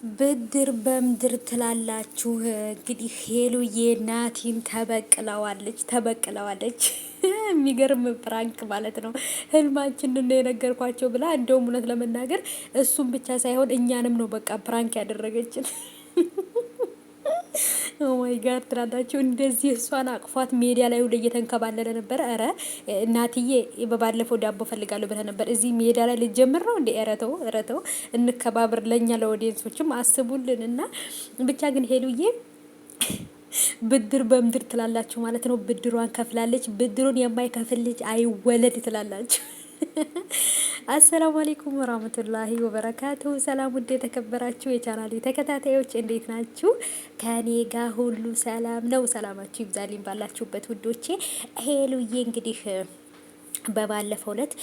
ብድር በምድር ትላላችሁ። እንግዲህ ሄሉዬ ናቲን ተበቅለዋለች። የሚገርም ፕራንክ ማለት ነው። ህልማችንን ነው የነገርኳቸው ብላ እንደውም እውነት ለመናገር እሱም ብቻ ሳይሆን እኛንም ነው በቃ ፕራንክ ያደረገችን። ኦማይ ጋር ትላላችሁ። እንደዚህ እሷን አቅፏት ሜዲያ ላይ ሁሉ እየተንከባለለ ነበረ። ኧረ እናትዬ በባለፈው ዳቦ ፈልጋለሁ ብለህ ነበር፣ እዚህ ሜዳ ላይ ልጀምር ነው እንዴ? ረተው እንከባብር፣ ለእኛ ለኦዲየንሶችም አስቡልን። እና ብቻ ግን ሄሉዬ ብድር በምድር ትላላችሁ ማለት ነው። ብድሯን ከፍላለች። ብድሩን የማይከፍል ልጅ አይወለድ ትላላችሁ። አሰላሙ አለይኩም ወራህመቱላሂ ወበረካቱ። ሰላም ውድ የተከበራችሁ የቻናሌ ተከታታዮች እንዴት ናችሁ? ከኔ ጋር ሁሉ ሰላም ነው። ሰላማችሁ ይብዛልኝ ባላችሁበት ውዶቼ። ሄሉዬ እንግዲህ በባለፈው ዕለት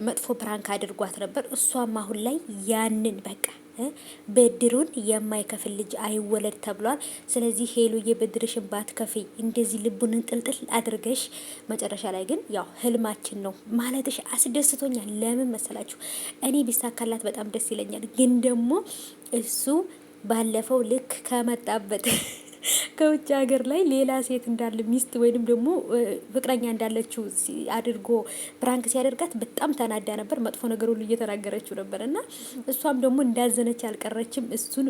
መጥፎ ፕራንክ አድርጓት ነበር። እሷም አሁን ላይ ያንን በቃ ብድሩን የማይከፍል ልጅ አይወለድ ተብሏል። ስለዚህ ሄሉዬ ብድርሽን ባትከፍይ እንደዚህ ልቡን እንጥልጥል አድርገሽ መጨረሻ ላይ ግን ያው ህልማችን ነው ማለትሽ አስደስቶኛል። ለምን መሰላችሁ? እኔ ቢሳካላት በጣም ደስ ይለኛል። ግን ደግሞ እሱ ባለፈው ልክ ከመጣበት ከውጭ ሀገር ላይ ሌላ ሴት እንዳለ ሚስት ወይንም ደግሞ ፍቅረኛ እንዳለችው አድርጎ ፕራንክ ሲያደርጋት በጣም ተናዳ ነበር። መጥፎ ነገር ሁሉ እየተናገረችው ነበር እና እሷም ደግሞ እንዳዘነች አልቀረችም። እሱን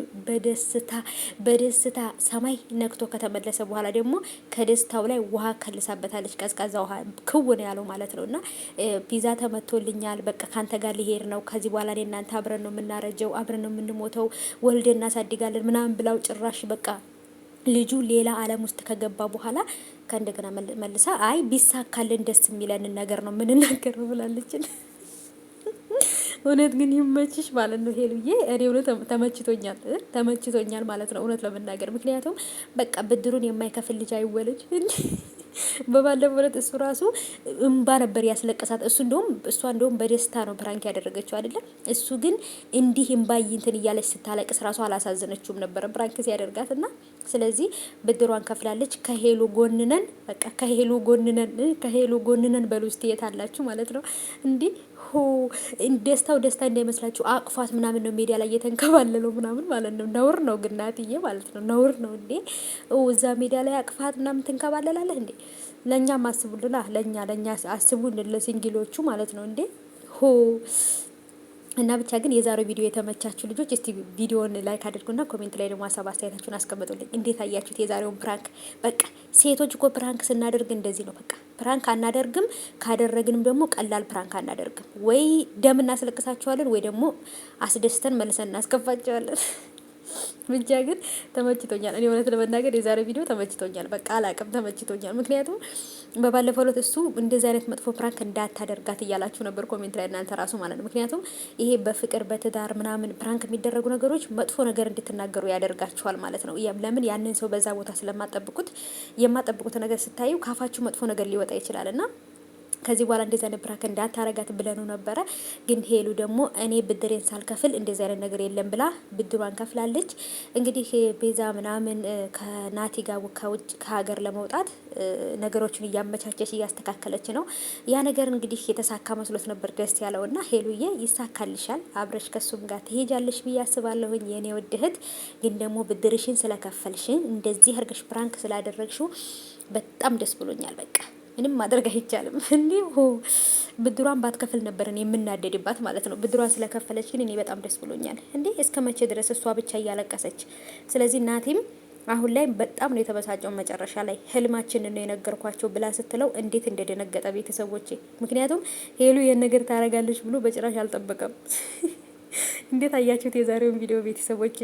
በደስታ ሰማይ ነክቶ ከተመለሰ በኋላ ደግሞ ከደስታው ላይ ውሃ ከልሳበታለች። ቀዝቃዛ ውሃ ክውን ያለው ማለት ነው። እና ፒዛ ተመቶልኛል፣ በቃ ካንተ ጋር ሊሄድ ነው፣ ከዚህ በኋላ እኔ እናንተ አብረን ነው የምናረጀው፣ አብረን ነው የምንሞተው፣ ወልደ እናሳድጋለን ምናምን ብላው ጭራሽ በቃ ልጁ ሌላ ዓለም ውስጥ ከገባ በኋላ ከእንደገና መልሳ አይ ቢሳካልን ደስ የሚለንን ነገር ነው የምንናገረው ብላለችን። እውነት ግን ይመችሽ ማለት ነው ሄሉዬ። እኔ እውነት ተመችቶኛል ማለት ነው እውነት ለመናገር። ምክንያቱም በቃ ብድሩን የማይከፍል ልጅ አይወለድ። በባለፈው ዕለት እሱ ራሱ እምባ ነበር ያስለቀሳት። እሷ እንደውም በደስታ ነው ፕራንክ ያደረገችው አይደለም። እሱ ግን እንዲህ እምባ እንትን እያለች ስታለቅስ ራሱ አላሳዘነችውም ነበረ ፕራንክ ሲያደርጋት። እና ስለዚህ ብድሯን ከፍላለች። ከሄሉ ጎንነን በቃ ከሄሉ ጎንነን በሉ እስቲ የት አላችሁ ማለት ነው እንዲህ ደስታው ደስታ እንዳይመስላችሁ አቅፏት ምናምን ነው ሜዲያ ላይ እየተንከባለለው ምናምን ማለት ነው። ነውር ነው ግን ናትዬ ማለት ነው። ነውር ነው እንዴ! እዛ ሜዲያ ላይ አቅፋት ምናምን ትንከባለላለህ እንዴ? ለእኛም አስቡልና ለእኛ አስቡን ለሲንግሎቹ ማለት ነው እንዴ እና ብቻ ግን የዛሬው ቪዲዮ የተመቻችሁ ልጆች እስቲ ቪዲዮውን ላይክ አድርጉና ኮሜንት ላይ ደግሞ ሀሳብ አስተያየታችሁን አስቀምጡልኝ። እንዴት አያችሁት የዛሬውን ፕራንክ? በቃ ሴቶች እኮ ፕራንክ ስናደርግ እንደዚህ ነው። በቃ ፕራንክ አናደርግም፣ ካደረግንም ደግሞ ቀላል ፕራንክ አናደርግም። ወይ ደም እናስለቅሳቸዋለን ወይ ደግሞ አስደስተን መልሰን እናስከፋቸዋለን። ብቻ ግን ተመችቶኛል። እኔ እውነት ለመናገር የዛሬ ቪዲዮ ተመችቶኛል። በቃ አላቅም ተመችቶኛል። ምክንያቱም በባለፈው ዕለት እሱ እንደዚህ አይነት መጥፎ ፕራንክ እንዳታደርጋት እያላችሁ ነበር ኮሜንት ላይ እናንተ ራሱ ማለት ነው። ምክንያቱም ይሄ በፍቅር በትዳር ምናምን ፕራንክ የሚደረጉ ነገሮች መጥፎ ነገር እንድትናገሩ ያደርጋችኋል ማለት ነው። ለምን ያንን ሰው በዛ ቦታ ስለማጠብቁት የማጠብቁት ነገር ስታዩ ካፋችሁ መጥፎ ነገር ሊወጣ ይችላል እና ከዚህ በኋላ እንደዛ አይነት ፕራንክ እንዳታረጋት ብለኑ ነበረ። ግን ሄሉ ደግሞ እኔ ብድሬን ሳልከፍል እንደዚህ አይነት ነገር የለም ብላ ብድሯን ከፍላለች። እንግዲህ ቤዛ ምናምን ከናቲ ጋር ከውጭ ከሀገር ለመውጣት ነገሮችን እያመቻቸች እያስተካከለች ነው። ያ ነገር እንግዲህ የተሳካ መስሎት ነበር ደስ ያለውና ሄሉዬ ይሳካልሻል፣ አብረሽ ከሱም ጋር ትሄጃለሽ ብዬ አስባለሁኝ የኔ ውድ እህት። ግን ደግሞ ብድርሽን ስለከፈልሽን እንደዚህ አድርገሽ ፕራንክ ስላደረግሽው በጣም ደስ ብሎኛል። በቃ ምንም ማድረግ አይቻልም። እንዲሁ ብድሯን ባትከፍል ነበርን የምናደድባት ማለት ነው። ብድሯን ስለከፈለች ግን እኔ በጣም ደስ ብሎኛል። እንዴ እስከ መቼ ድረስ እሷ ብቻ እያለቀሰች? ስለዚህ እናቴም አሁን ላይ በጣም ነው የተበሳጨው። መጨረሻ ላይ ህልማችንን ነው የነገርኳቸው ብላ ስትለው እንዴት እንደደነገጠ ቤተሰቦቼ። ምክንያቱም ሄሉ ይህን ነገር ታረጋለች ብሎ በጭራሽ አልጠበቀም። እንዴት አያችሁት የዛሬውን ቪዲዮ ቤተሰቦቼ?